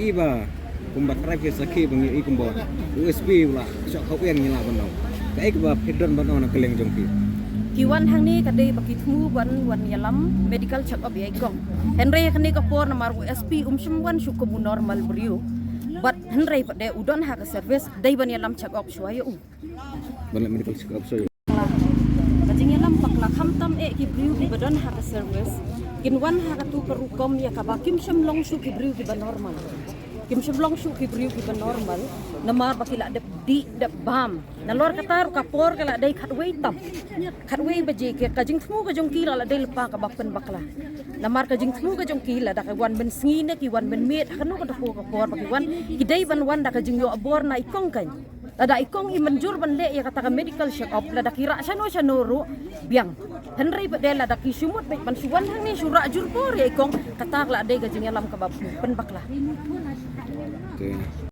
iba kumbat drive sakhi bangi ikumbo USB pula sok kau yang nyala banau kai ba pedon banau na keleng jongpi Kiwan hang ni kadai bakitmu wan yalam medical check up ya ikong. Henry kani kapor namar USP umsumwan syukumu normal beriu. But Henry pada udon ha ka service dai ban yalam check up suayo. banyak medical check up so Kajing yalam pakla khamtam ki beriu ki badon ha ka service. Kinwan ha ka tu perukom ya ka bakim syamlong syu ki beriu ki ban normal. Kim syamlong syu ki beriu ki ban normal namar bakila dep di dep bam. Nalor katar kapor kala dai khatway tam. Khatway baje ke kajing thmu ka jong kila la dai lepa ka bapen bakla. Namar kajing thmu ka jong kila da ka wan ben sngi ne ki wan ben met kanu ka tapo kapor baki wan kidai ban wan da kajing yo abor na ikong kan. Ada ikong i manjur ban le ya kata ka medical check up la da kira sya no biang. Henry badela da ki sumut baik ban suwan hang ni sura jur por ya ikong kata la dai kajing yalam ka bapen bakla. okay